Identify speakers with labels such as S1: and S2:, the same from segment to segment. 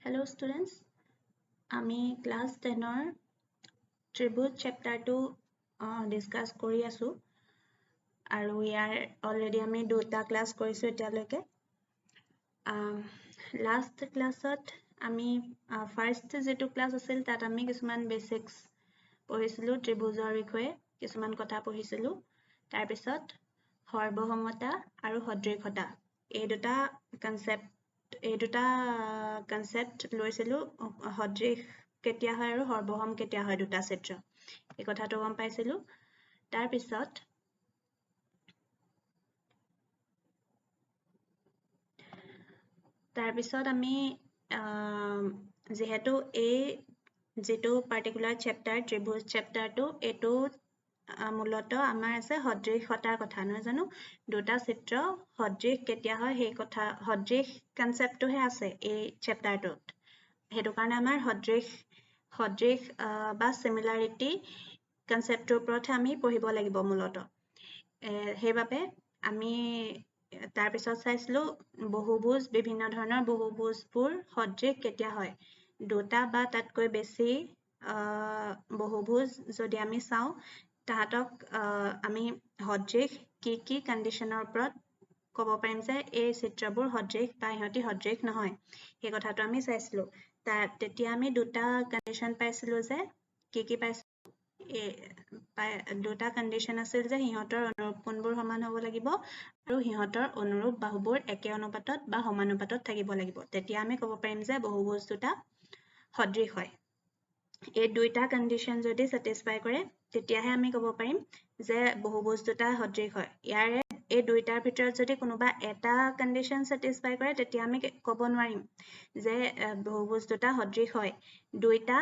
S1: Hello students, আমি class 10 tribute chapter 2 discuss কৰি আছো আৰু ইয়াৰ already আমি দুটা class কৰিছো এতিয়ালৈকে last classত আমি first যেটো class আছিল তাত আমি কিছুমান basics পঢ়িছিলো ত্ৰিভুজৰ বিষয়ে কিছুমান কথা পঢ়িছিলো তাৰ পিছত সৰ্বসমতা আৰু সদৃশতা এই দুটা কনসেপ্ট লৈছিলো সদৃশ কেতিয়া হয় আৰু সৰ্বসম কেতিয়া হয় দুটা ক্ষেত্ৰ এই কথাটো গম পাইছিলো তাৰ পিছত আমি যেহেতু এই যেটো পাৰ্টিকুলাৰ চেপ্টাৰ ত্ৰিভুজ চেপ্টাৰটো এটো মূলত আমাৰ আছে সদৃশতাৰ কথা নহয় জানো দুটা চিত্ৰ সদৃশ কেতিয়া হয় সেই কথা সদৃশ কনসেপ্টটোহে আছে এই চেপ্টাৰটোত হেতু কাৰণে আমাৰ সদৃশ বা সিমিলাৰিটি কনসেপ্টৰ ওপৰত আমি পঢ়িব লাগিব মূলত হেইবাবে আমি তাৰ পিছত চাইছিলো বহুভুজ বিভিন্ন ধৰণৰ বহুভুজবোৰ সদৃশ কেতিয়া হয় দুটা বা তাতকৈ বেছি বহুভুজ যদি আমি চাও তাহাতক আমি সদৃশ কি কন্ডিশনৰ ওপৰত ক'ব পাৰিম যে এই চিত্ৰবোৰ সদৃশ বা ইহতি সদৃশ নহয় এই কথাটো আমি চাইছিলো তেতিয়া আমি দুটা কন্ডিশন পাইছিলো যে কি পাইছিলো দুটা কন্ডিশন আছিল যে হিহতৰ অনুৰূপ কোণবোৰ সমান হ'ব লাগিব আৰু হিহতৰ অনুৰূপ বাহুবোৰ একে অনুপাতত বা সমানুপাতত থাকিব লাগিব তেতিয়া আমি ক'ব পাৰিম যে বহুভুজ দুটা সদৃশ হয় এই দুইটা কন্ডিশন যদি স্যাটিসফাই কৰে তেতিয়াহে আমি ক'ব পাৰিম যে বহুভুজ দুটা সদৃশ হয় ইয়াৰে এই দুইটাৰ ভিতৰত যদি কোনোবা এটা কন্ডিশন স্যাটিসফাই কৰে তেতিয়া আমি ক'ব নোৱাৰিম যে বহুভুজ দুটা সদৃশ হয় দুইটা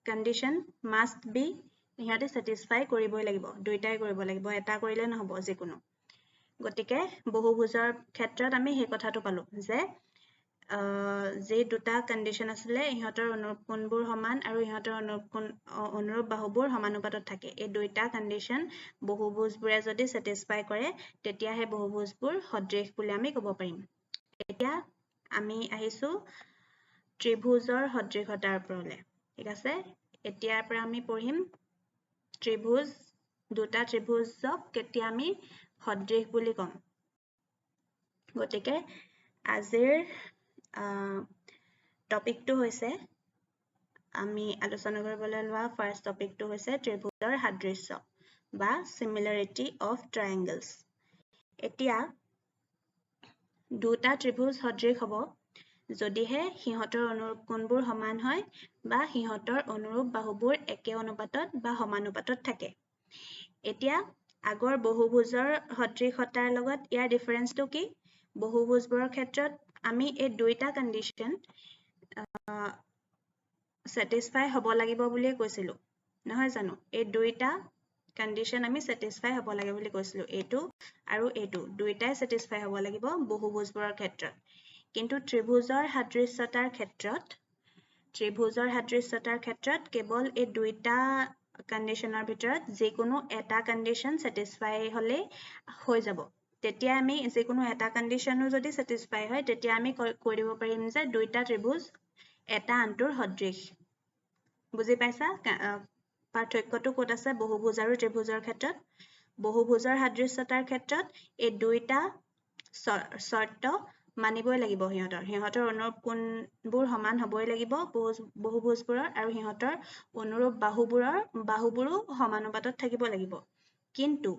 S1: কন্ডিশন মাস্ট বি ইহতে স্যাটিসফাই কৰিবই লাগিব দুইটাই কৰিব লাগিব এটা কৰিলে নহব যিকোনো গতিকে বহুভুজৰ ক্ষেত্ৰত আমি সেই কথাটো পালো যে যে দুটা কন্ডিশন আছিল ইহতৰ অনুৰূপ কোণবোৰ সমান আৰু ইহতৰ অনুৰূপ বাহুবোৰ সমানুপাতত থাকে এই দুইটা কন্ডিশন বহুভুজবোৰে যদি স্যাটিসফাই কৰে তেতিয়াহে বহুভুজবোৰ সদৃশ বুলি আমি ক'ব পাৰিম এতিয়া আমি আহিছো ত্ৰিভুজৰ সদৃশতাৰ ওপৰলৈ ঠিক আছে এতিয়াৰ পৰা আমি পঢ়িম ত্ৰিভুজ দুটা ত্ৰিভুজক কেতিয়া আমি সদৃশ বুলি কম গতিকে আজিৰ টপিকটো হৈছে আমি আলোচনা কৰিবলৈ লোৱা ফাৰ্স্ট টপিকটো হৈছে ত্ৰিভুজৰ সাদৃশ্য বা সিমিলাৰিটি অফ ট্ৰায়াঙ্গলছ এতিয়া দুটা ত্ৰিভুজ সদৃশ হ'ব যদিহে হিহতৰ অনুৰূপ কোণবোৰ সমান হয় বা হিহতৰ অনুৰূপ বাহুবোৰ একে অনুপাতত বা সমানুপাতত থাকে এতিয়া আগৰ বহুভুজৰ সদৃশতাৰ লগত ইয়াৰ ডিফাৰেন্সটো কি বহুভুজবোৰৰ ক্ষেত্ৰত আমি এই দুইটা কন্ডিশন স্যাটিসফাই হ'ব লাগিব বুলি কৈছিলো নহয় জানো এই দুইটা কন্ডিশন আমি স্যাটিসফাই হ'ব লাগে বুলি কৈছিলো এটো আৰু এটো দুইটাই স্যাটিসফাই হ'ব লাগিব বহুভুজবোৰৰ ক্ষেত্ৰত কিন্তু ত্ৰিভুজৰ সাদৃশ্যতাৰ ক্ষেত্ৰত কেৱল এই দুইটা কন্ডিশনৰ ভিতৰত যিকোনো এটা কন্ডিশন স্যাটিসফাই হলে হৈ যাব তেতিয়া আমি যিকোনো এটা কন্ডিশনো যদি স্যাটিসফাই হয় তেতিয়া আমি কৈ দিব পাৰিম যে দুইটা ত্ৰিভুজ এটা আনটোৰ সদৃশ বুজি পাইছা পাৰ্থক্যটো ক'ত আছে বহুভুজ আৰু ত্ৰিভুজৰ ক্ষেত্ৰত বহুভুজৰ সাদৃশ্যতাৰ ক্ষেত্ৰত এই দুইটা শৰ্ত মানিবই লাগিব হিহতৰ অনুৰূপ কোণবোৰ সমান হ'বই লাগিব বহুভুজবোৰৰ আৰু হিহতৰ অনুৰূপ বাহুবোৰো সমানুপাতত থাকিব লাগিব কিন্তু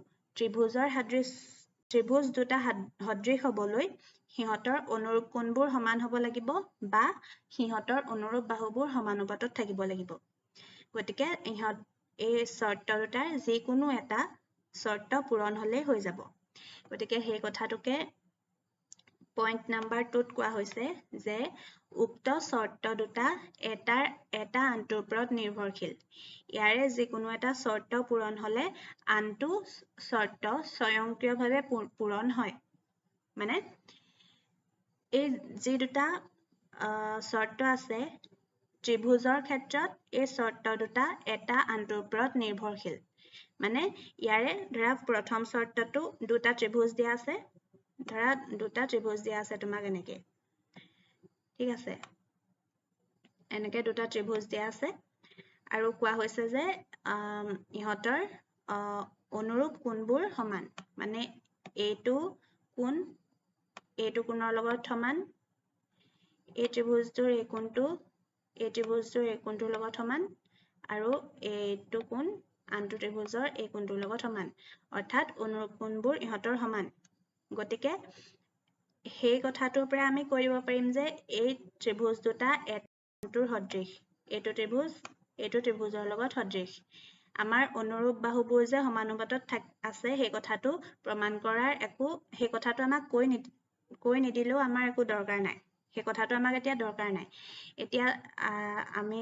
S1: ত্ৰিভুজ দুটা সদৃশ হ'বলৈ হিহতৰ অনুৰূপ কোণবোৰ সমান হ'ব লাগিব বা হিহতৰ অনুৰূপ বাহুবোৰ সমানুপাতত থাকিব লাগিব গতিকে এই শৰ্ত দুটাৰ যিকোনো এটা শৰ্ত পূৰণ হ'লে হৈ যাব গতিকে সেই কথাটোকে পইণ্ট নাম্বাৰ 2ত কোৱা হৈছে যে উক্ত শৰ্ত দুটা এটা আনটোৰ ওপৰত নিৰ্ভৰশীল ইয়াৰে যিকোনো এটা শৰ্ত পূৰণ হ'লে আনটো শৰ্ত স্বয়ংক্ৰিয়ভাৱে পূৰণ হয় মানে এই যি দুটা শৰ্ত আছে ত্ৰিভুজৰ ক্ষেত্ৰত এই শৰ্ত দুটা এটা আনটোৰ ওপৰত নিৰ্ভৰশীল মানে ইয়াৰে ধৰা প্ৰথম শৰ্তটো দুটা ত্ৰিভুজ দিয়া আছে তোমাক এনেকে ঠিক আছে এনেকে দুটা ত্ৰিভুজ দিয়া আছে আৰু কোৱা হৈছে যে ইহঁতৰ অনুৰূপ কোণবোৰ সমান মানে এইটো কোণৰ লগত সমান এই ত্ৰিভুজটোৰ এই কোণটোৰ লগত সমান আৰু এইটো কোণ আনটো ত্ৰিভুজৰ এই কোণটোৰ লগত সমান অৰ্থাৎ অনুৰূপ কোণবোৰ ইহঁতৰ সমান গতিকে সেই কথাটোৰ পৰা আমি কৰিব পাৰিম যে এই ত্ৰিভুজ দুটা এটাৰ সদৃশ এইটো ত্ৰিভুজৰ লগত সদৃশ আমাৰ অনুৰূপ বাহুবোৰ যে সমানুপাতত আছে সেই কথাটো প্ৰমাণ কৰাৰ সেই কথাটো আমাক কৈ নিদিলেও আমাৰ একো দৰকাৰ নাই সেই কথাটো আমাক এতিয়া দৰকাৰ নাই এতিয়া আমি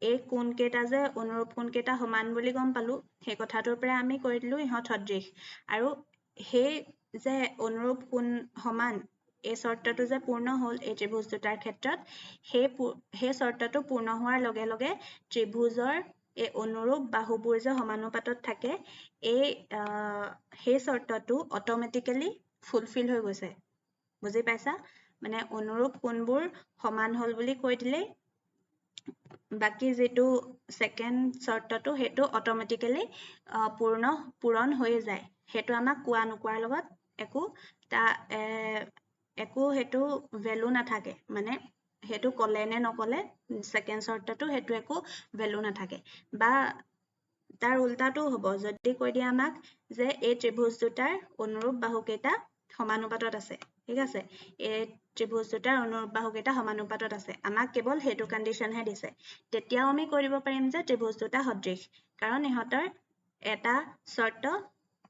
S1: এই কোণ কেইটা যে অনুৰূপ কোণ কেইটা সমান বুলি গম পালো সেই কথাটোৰ পৰা আমি কৈ দিলো ইহঁত সদৃশ আৰু সেই যে অনুৰূপ কোণ সমান এই চৰ্তটো যে পূৰ্ণ হ'ল এই ত্ৰিভুজ দুটাৰ ক্ষেত্ৰত সেই চৰ্তটো পূৰ্ণ হোৱাৰ লগে লগে ত্ৰিভুজৰ এই অনুৰূপ বাহুবোৰ যে সমানুপাতত থাকে সেই চৰ্তটো অটোমেটিক্যালি ফুলফিল হৈ গৈছে বুজি পাইছা মানে অনুৰূপ কোণবোৰ সমান হ'ল বুলি কৈ দিলে বাকি যেটো সেকেন্ড চৰ্তটো হেতু অটোমেটিক্যালি পূৰণ হৈ যায় হেতু আমাক কোৱা নকোৱাৰ লগত একো হেতু ভ্যালু নাথাকে মানে হেতু কলে নে নকলে সেকেন্ড চৰ্তটো হেতু একো ভ্যালু নাথাকে বা তাৰ উল্টাটো হ'ব যদি কৈ দিয়া আমাক যে এই ত্ৰিভুজ দুটাৰ অনুৰূপ বাহুকেইটা সমানুপাতত আছে ঠিক আছে এই ত্ৰিভুজ দুটাৰ অনুৰূপ বাহুকেইটা সমানুপাতত আছে আমাক কেৱল হেতু কন্ডিশন হে দিছে তেতিয়াও আমি কৰিব পাৰিম যে ত্ৰিভুজ দুটা সদৃশ কাৰণ ইহঁতৰ এটা চৰ্ত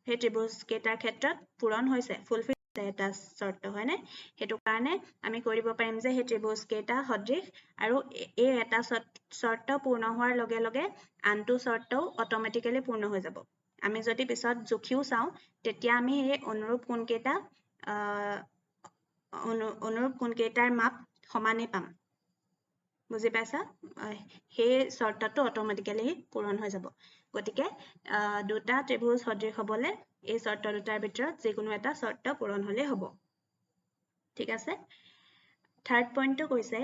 S1: সেই ত্ৰিভুজ কেইটাৰ ক্ষেত্ৰত পূৰণ হৈছে ফুলফিল হৈছে এটা চৰ্ত হয়নে হেতু কাৰণে আমি কৰিব পাৰিম যে সেই ত্ৰিভুজ কেইটা সদৃশ আৰু এই এটা চৰ্ত পূৰ্ণ হোৱাৰ লগে লগে আনটো চৰ্তও অটোমেটিক্যালি পূৰ্ণ হৈ যাব আমি যদি পিছত জুখিও চাও তেতিয়া আমি এই অনুৰূপ কোণ কেইটাৰ মাপ সমানে পাম বুজি পাইছা সেই চৰ্তটো অটোমেটিক্যালি পূৰণ হৈ যাব গতিকে দুটা ত্ৰিভুজ সদৃশ হ'বলে এই চৰ্ত দুটাৰ ভিতৰত যিকোনো এটা চৰ্ত পূৰণ হ'লে হ'ব ঠিক আছে থাৰ্ড পইণ্টটো কৈছে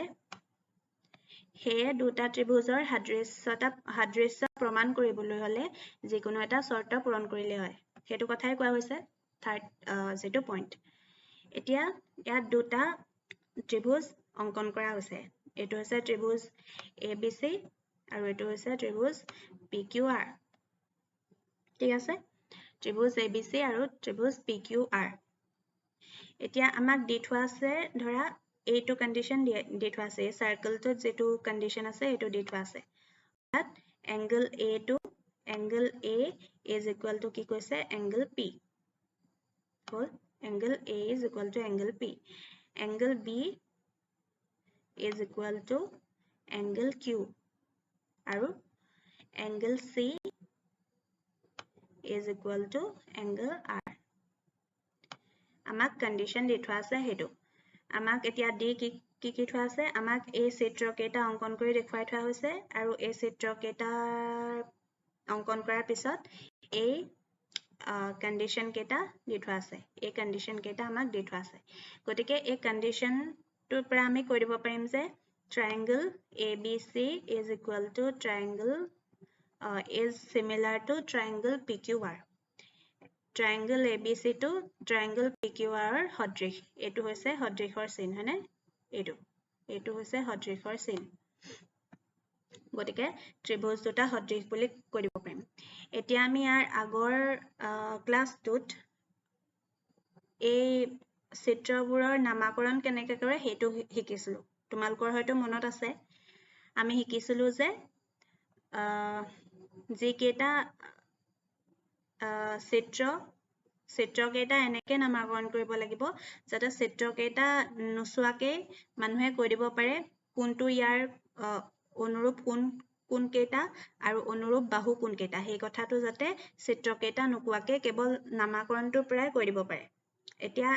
S1: হেয়ে দুটা ত্ৰিভুজৰ সাদৃশ্য প্ৰমাণ কৰিবলৈ হলে যিকোনো এটা চৰ্ত পূৰণ কৰিলে হয় হেতু কথাই কোৱা হৈছে থাৰ্ড যেটো পইণ্ট এতিয়া ইয়াত দুটা ত্ৰিভুজ অঙ্কন কৰা হৈছে এটো হৈছে ত্ৰিভুজ ABC আৰু এটো হৈছে ত্ৰিভুজ PQR ঠিক আছে ত্ৰিভুজ ABC আৰু ত্ৰিভুজ PQR এতিয়া আমাক দি থোৱা আছে ধৰা এইটো কন্ডিশন দি থোৱা আছে সাৰ্কেলটো যেটো কন্ডিশন আছে এটো দি থোৱা আছে অৰ্থাৎ angle A is equal to কি কৈছে এংগল P হ'ল angle A is equal to angle P angle B is equal to angle Q আৰু angle C is equal to angle R আমাক কন্ডিশন দি থোৱা আছে হেতু আমাক এতিয়া দি কি থোৱা আছে আমাক এই চিত্ৰ কেইটা অঙ্কন কৰি দেখুৱাই থোৱা হৈছে আৰু এই চিত্ৰ কেইটা অঙ্কন কৰাৰ পিছত এই কন্ডিশন কেইটা দি থোৱা আছে এই কন্ডিশন কেইটা আমাক দি থোৱা আছে গতিকে এই কন্ডিশন টোৰ পৰা আমি কৈ দিব পাৰিম যে triangle ABC is equal to is similar to triangle PQR triangle ABC to triangle PQR সদৃশ এটো হৈছে সদৃশৰ চিন হয়নে এটো হৈছে সদৃশৰ চিন গতিকে ত্ৰিভুজ দুটা সদৃশ বুলি কৈ দিব পাৰিম এতিয়া আমি ইয়াৰ আগৰ ক্লাছটোত এই চিত্ৰবোৰৰ নামাকৰণ কেনেকৈ কৰে হেতু শিকিছিলো তোমালোকৰ হয়তো মনত আছে আমি শিকিছিলো যে যি কেটা চিত্ৰ কেইটা এনেকে নামাকৰণ কৰিব লাগিব যাতে চিত্ৰ কেইটা নুসুৱাকে মানুহে কৈ দিব পাৰে কোনটো ইয়াৰ অনুৰূপ কোন কেইটা আৰু অনুৰূপ বাহু কোন কেইটা সেই কথাটো যাতে চিত্ৰ কেইটা নুকুৱাকে কেৱল নামাকৰণটোৰ পৰাই কৈ দিব পাৰে এতিয়া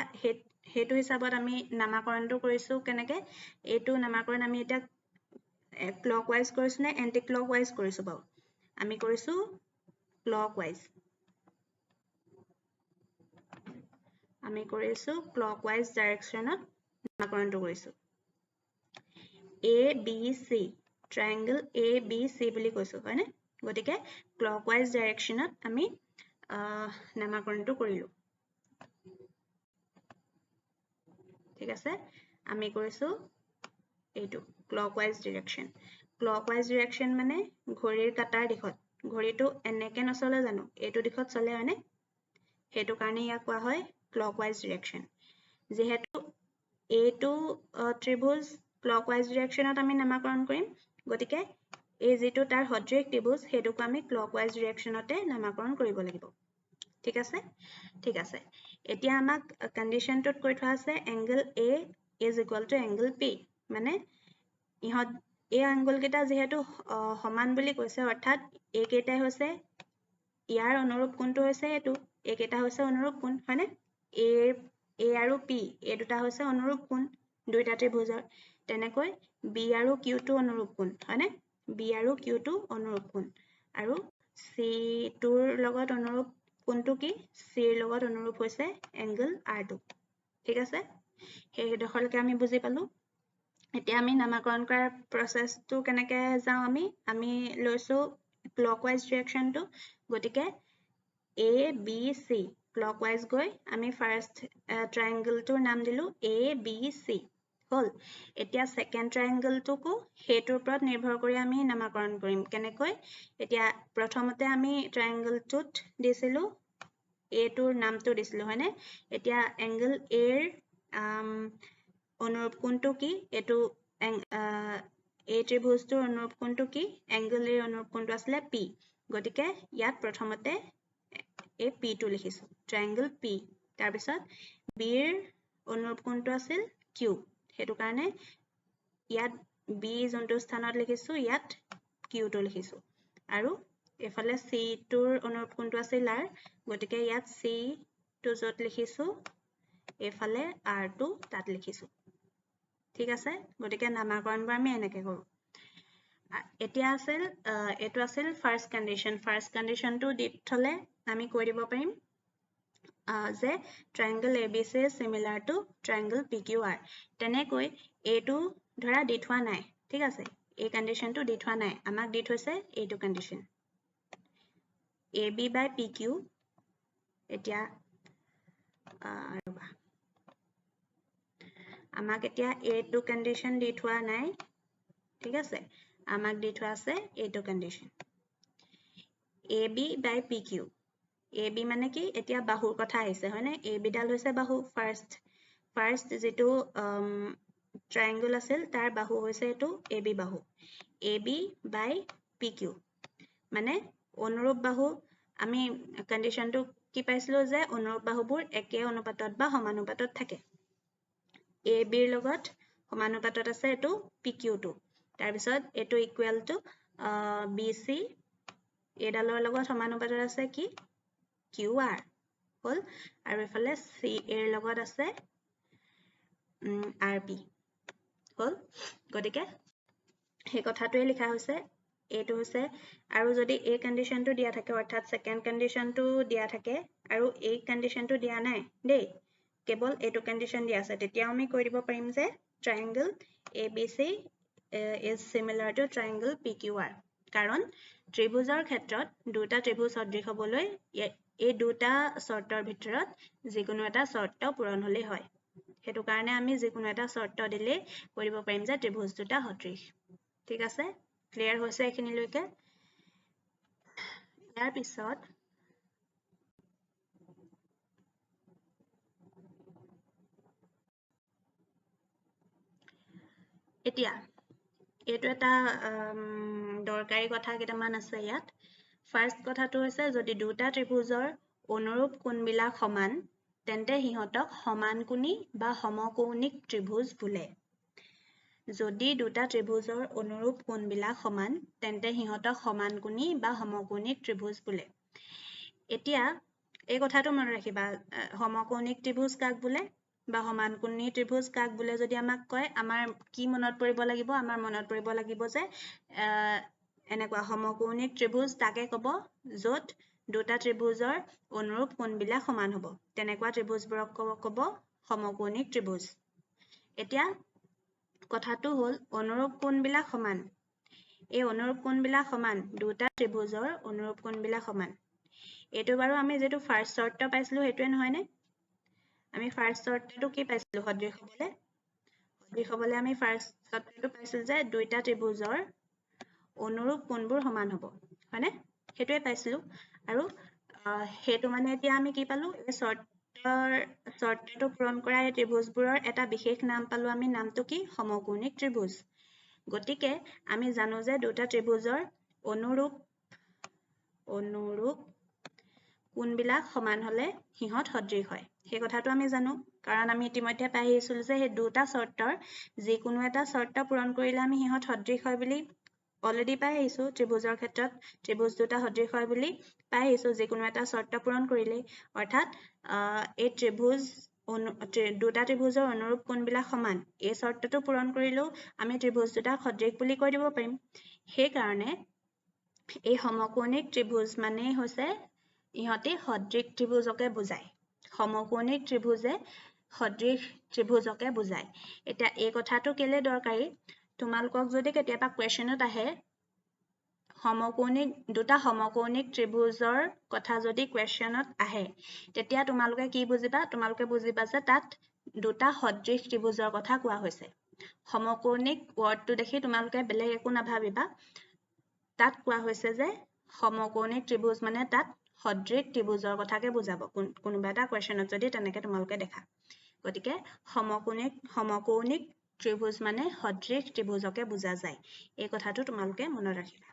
S1: হেতু হিচাপত আমি নামাকৰণটো কৰিছো কেনেকে এইটো নামাকৰণ আমি এটা ক্লকৱাইজ কৰিছো নে এন্টি ক্লকৱাইজ কৰিছো বাও আমি কৰিছো ক্লকৱাইজ আমি কৰিছো ক্লকৱাইজ ডাইৰেকশনত নামাকৰণটো কৰিছো ABC triangle ABC বুলি কৈছো হয়নে গতিকে clockwise directionত আমি নামাকৰণটো কৰিলো ঠিক আছে আমি কৰিছো এইটো clockwise direction মানে ঘড়ীৰ কাটাৰ দিশত ঘড়ীটো এনেকে নচলে জানো এইটো দিশত চলে হয়নে হেতু কাৰণে ইয়াক কোৱা হয় clockwise direction যেহেতু এইটো ত্ৰিভুজ clockwise directionত আমি নামাকৰণ কৰিম গতিকে এই যেটো তাৰ সদৃশ ত্ৰিভুজ হেতুক আমি clockwise directionতে নামাকৰণ কৰিব লাগিব ঠিক আছে এতিয়া আমাক কন্ডিশনটোত কৈ থোৱা আছে angle A is equal to angle P মানে ইহত এই আঙ্গুল কেটা যেহেতু সমান বুলি কৈছে অৰ্থাৎ এই কেটাই হৈছে ইয়াৰ অনুৰূপ কোণটো হৈছে এটো এই কেটা হৈছে অনুৰূপ কোণ হয়নে A আৰু P এই দুটা হৈছে অনুৰূপ কোণ দুইটা ত্ৰিভুজৰ তেনেকৈ B আৰু Q টো অনুৰূপ কোণ হয়নে B আৰু Q টো অনুৰূপ কোণ আৰু C টোৰ লগত অনুৰূপ কোণটো কি C ৰ লগত অনুৰূপ হৈছে angle R2 ঠিক আছে সেই দখলকে আমি বুজি পালো এতিয়া আমি নামাকৰণ কৰাৰ প্ৰসেসটো কেনেকৈ যাও আমি লৈছো clockwise direction টো গতিকে A B C clockwise গৈ আমি ফাৰ্স্ট ট্ৰায়াঙ্গল টোৰ নাম দিলো A B C হল এতিয়া সেকেন্ড ট্ৰায়াঙ্গল টোকো হেতুৰ ওপৰত নিৰ্ভৰ কৰি আমি নামাকৰণ কৰিম কেনেকৈ এতিয়া প্ৰথমতে আমি ট্ৰায়াঙ্গল টোত দিছিলো A টোৰ নামটো দিছিলো হয়নে এতিয়া angle A ৰ অনুৰূপ কোণটো কি এটো এই ত্ৰিভুজটোৰ অনুৰূপ কোণটো কি angle A অনুৰূপ কোণটো আছিল P গতিকে ইয়াত প্ৰথমতে এই P টো লিখিছো triangle P তাৰ পিছত B ৰ অনুৰূপ কোণটো আছিল Q হেতু কাৰণে ইয়াত B যোনটো স্থানত লিখিছো ইয়াত Q টো লিখিছো আৰু এফালে C টোৰ অনুৰূপ কোণটো আছিল R গতিকে ইয়াত C টো যত লিখিছো এফালে R টো তাত লিখিছো ঠিক আছে গতিকে নামাকৰণবোৰ আমি এনেকৈ কৰো এতিয়া আছিল এটো আছিল ফাৰ্স্ট কন্ডিশন টো দি থলে আমি কৈ দিব পাৰিম যে triangle ABC is similar to triangle PQR তেনেকৈ এটো ধৰা দি থোৱা নাই ঠিক আছে এই কন্ডিশনটো দি থোৱা নাই আমাক দি থৈছে এইটো কন্ডিশন AB by PQ এতিয়া আমাক এতিয়া এইটো কন্ডিশন দি থোৱা নাই ঠিক আছে আমাক দি থোৱা আছে এইটো condition AB by PQ AB মানে কি এতিয়া বাহুৰ কথা আহিছে হয়নে AB ডাল হৈছে বাহু ফাৰ্স্ট যেটো ট্ৰায়াঙ্গল আছিল তাৰ বাহু হৈছে এটো AB বাহু AB by PQ মানে অনুৰূপ বাহু আমি কন্ডিশনটো কি পাইছিলো যে অনুৰূপ বাহুবোৰ একে অনুপাতত বা সমানুপাতত থাকে AB ৰ লগত সমানুপাতত আছে এটো PQ টো তাৰ পিছত এটো ইকুৱেল টু BC এডালৰ লগত সমানুপাতত আছে কি QR হল আৰু এফালে CA ৰ লগত আছে RP হল গতিকে সেই কথাটোৱে লিখা হৈছে এইটো হৈছে আৰু যদি এই কন্ডিশনটো দিয়া থাকে অৰ্থাৎ সেকেন্ড কন্ডিশনটো দিয়া থাকে আৰু এই কন্ডিশনটো দিয়া নাই দেই কেৱল এইটো কন্ডিশন দিয়া আছে তেতিয়া আমি কৈ দিব পাৰিম যে triangle ABC is similar to triangle PQR কাৰণ ত্ৰিভুজৰ ক্ষেত্ৰত দুটা ত্ৰিভুজ সদৃশ হ'বলৈ এই দুটা শৰ্তৰ ভিতৰত যিকোনো এটা শৰ্ত পূৰণ হ'লে হয় হেতু কাৰণে আমি যিকোনো এটা শৰ্ত দিলে কৰিব পাৰিম যে ত্ৰিভুজ দুটা সদৃশ ঠিক আছে ক্লিয়াৰ হৈছে এখিনিলৈকে ইয়াৰ পিছত এতিয়া এটো এটা দৰকাৰী কথা কেইটামান আছে ইয়াত ফাৰ্স্ট কথাটো হৈছে যদি দুটা ত্ৰিভুজৰ অনুৰূপ কোণবিলাক সমান তেন্তে হিহতক সমানকোণী বা সমকৌণিক ত্ৰিভুজ বোলে যদি দুটা ত্ৰিভুজৰ অনুৰূপ কোণবিলাক সমান তেন্তে হিহতক সমানকোণী বা সমকৌণিক ত্ৰিভুজ বোলে এতিয়া এই কথাটো মনত ৰাখিবা সমকৌণিক ত্ৰিভুজ কাক বোলে বা সমানকোণী ত্ৰিভুজ কাক বোলে যদি আমাক কয় আমাৰ কি মনত পৰিব লাগিব আমাৰ মনত পৰিব লাগিব যে এনেকুৱা সমকৌণিক ত্ৰিভুজ তাকে কব যত দুটা ত্ৰিভুজৰ অনুৰূপ কোণবিলাক সমান হ'ব তেনেকুৱা ত্ৰিভুজবোৰক কব সমকৌণিক ত্ৰিভুজ এতিয়া কথাটো হ'ল অনুৰূপ কোণবিলাক সমান এই অনুৰূপ কোণবিলাক সমান দুটা ত্ৰিভুজৰ অনুৰূপ কোণবিলাক সমান এটো বাৰু আমি যেটো ফাৰ্স্ট শৰ্ত পাইছিলো হেতুৱে নহয় নে আমি ফাৰ্স্ট শৰ্তটো কি পাইছিলো সদৃশ হবলে আমি ফাৰ্স্ট শৰ্তটো পাইছিলো যে দুইটা ত্ৰিভুজৰ অনুৰূপ কোণবোৰ সমান হ'ব হয়নে হেতুৱে পাইছিলো আৰু হেতু মানে এতিয়া আমি কি পালো এই শৰ্তটো পূৰণ কৰা এই ত্ৰিভুজবোৰৰ এটা বিশেষ নাম পালো আমি নামটো কি সমকোণিক ত্ৰিভুজ গতিকে আমি জানো যে দুটা ত্ৰিভুজৰ অনুৰূপ কোণবিলাক সমান হলে হিহত সদৃশ হয় সেই কথাটো আমি জানো কাৰণ আমি ইতিমধ্যে পাই আহিছিল যে এই দুটা শৰ্তৰ যিকোনো এটা শৰ্ত পূৰণ কৰিলে আমি হিহত সদৃশ হয় বুলি অলৰেডি পাই আহিছো ত্ৰিভুজৰ ক্ষেত্ৰত ত্ৰিভুজ দুটা সদৃশ হয় বুলি পাই আহিছো যিকোনো এটা শৰ্ত পূৰণ কৰিলে অৰ্থাৎ এই ত্ৰিভুজ দুটা ত্ৰিভুজৰ অনুৰূপ কোণবিলাক সমান এই শৰ্তটো পূৰণ কৰিলেও আমি ত্ৰিভুজ দুটা সদৃশ বুলি কৈ দিব পাৰিম সেই কাৰণে এই সমকোণিক ত্ৰিভুজ মানে হৈছে ইহতে সদৃশ ত্ৰিভুজকে বুজায় সমকোণিক ত্ৰিভুজে সদৃশ ত্ৰিভুজকে বুজায় এটা এই কথাটো কেলে দৰকাৰী তোমালোকক যদি কেতিয়াবা কোৱেশ্চনত আহে দুটা সমকোণিক ত্ৰিভুজৰ কথা যদি কোৱেশ্চনত আহে তেতিয়া তোমালোকে কি বুজিবা তোমালোকে বুজিবা যে তাত দুটা সদৃশ ত্ৰিভুজৰ কথা কোৱা হৈছে সমকোণিক ওয়াৰ্ডটো দেখি তোমালোকে বেলেগ একো নাভাবিবা তাত কোৱা হৈছে যে সমকোণিক ত্ৰিভুজ মানে তাত সদৃশ ত্ৰিভুজৰ কথাকে বুজাব কোনোবা এটা কোৱেশ্চনত যদি তেনেকে তোমালোকে দেখা গতিকে সমকোণিক ত্ৰিভুজ মানে সদৃশ ত্ৰিভুজকে বুজা যায় এই কথাটো তোমালোকে মনত ৰাখিবা